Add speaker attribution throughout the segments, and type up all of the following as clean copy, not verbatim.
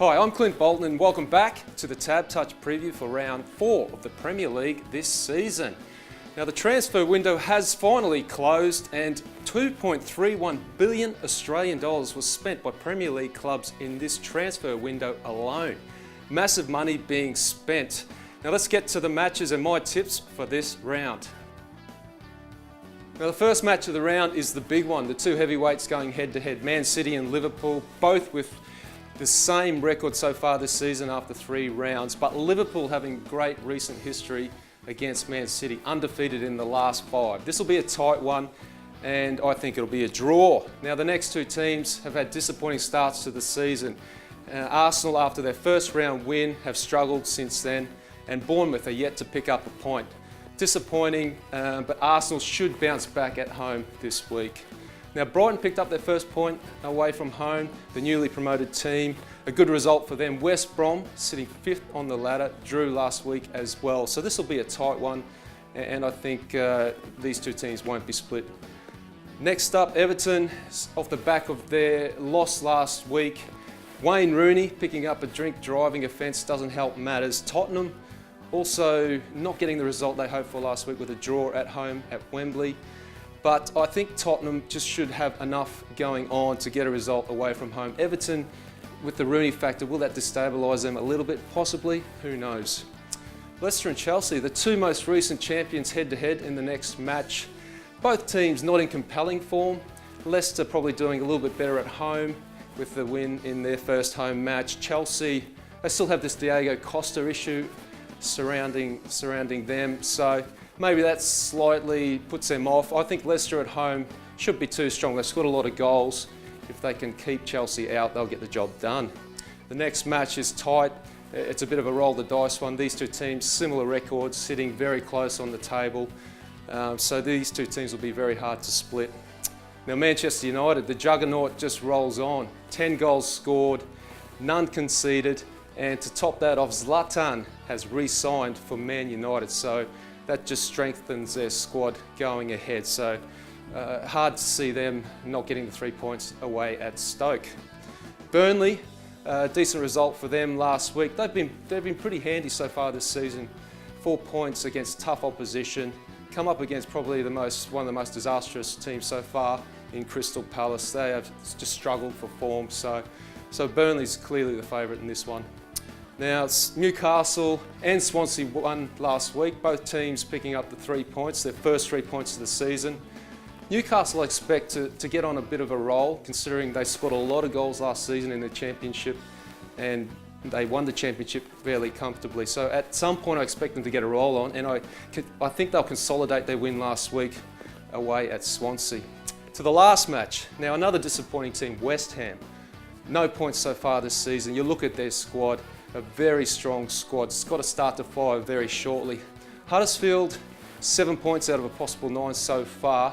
Speaker 1: Hi, I'm Clint Bolton and welcome back to the TABtouch preview for round 4 of the Premier League this season. Now the transfer window has finally closed and 2.31 billion Australian dollars was spent by Premier League clubs in this transfer window alone. Massive money being spent. Now let's get to the matches and my tips for this round. Now the first match of the round is the big one, the two heavyweights going head to head, Man City and Liverpool, both with the same record so far this season after 3 rounds, but Liverpool having great recent history against Man City, undefeated in the last 5. This will be a tight one and I think it'll be a draw. Now the next two teams have had disappointing starts to the season. Arsenal, after their first round win, have struggled since then, and Bournemouth are yet to pick up a point. Disappointing, but Arsenal should bounce back at home this week. Now Brighton picked up their first point away from home, the newly promoted team. A good result for them. West Brom, sitting 5th on the ladder, drew last week as well. So this will be a tight one, and I think these two teams won't be split. Next up, Everton, off the back of their loss last week. Wayne Rooney picking up a drink driving offence doesn't help matters. Tottenham also not getting the result they hoped for last week with a draw at home at Wembley. But I think Tottenham just should have enough going on to get a result away from home. Everton, with the Rooney factor, will that destabilise them a little bit? Possibly, who knows. Leicester and Chelsea, the two most recent champions head to head in the next match. Both teams not in compelling form. Leicester probably doing a little bit better at home with the win in their first home match. Chelsea, they still have this Diego Costa issue surrounding them, so maybe that slightly puts them off. I think Leicester at home should be too strong. They've scored a lot of goals. If they can keep Chelsea out, they'll get the job done. The next match is tight. It's a bit of a roll the dice one. These two teams, similar records, sitting very close on the table. So these two teams will be very hard to split. Now Manchester United, the juggernaut just rolls on. 10 goals scored, none conceded, and to top that off, Zlatan has re-signed for Man United. So that just strengthens their squad going ahead. So hard to see them not getting the 3 points away at Stoke. Burnley, decent result for them last week. They've been pretty handy so far this season. 4 points against tough opposition. Come up against probably one of the most disastrous teams so far in Crystal Palace. They have just struggled for form. So Burnley's clearly the favourite in this one. Now, Newcastle and Swansea won last week, both teams picking up the 3 points, their first 3 points of the season. Newcastle I expect to get on a bit of a roll, considering they scored a lot of goals last season in the Championship and they won the Championship fairly comfortably. So at some point I expect them to get a roll on, and I think they'll consolidate their win last week away at Swansea. To the last match, now another disappointing team, West Ham. No points so far this season. You look at their squad, a very strong squad. It's got to start to fire very shortly. Huddersfield, 7 points out of a possible 9 so far,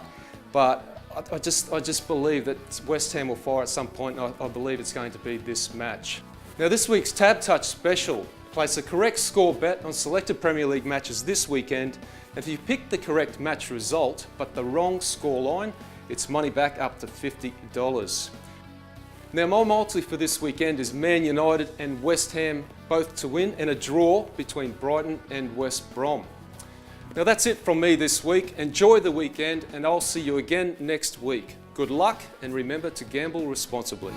Speaker 1: but I just believe that West Ham will fire at some point, and I believe it's going to be this match. Now this week's TABtouch special, place a correct score bet on selected Premier League matches this weekend, and if you pick the correct match result but the wrong scoreline, it's money back up to $50. Now my multi for this weekend is Man United and West Ham both to win, and a draw between Brighton and West Brom. Now that's it from me this week. Enjoy the weekend and I'll see you again next week. Good luck and remember to gamble responsibly.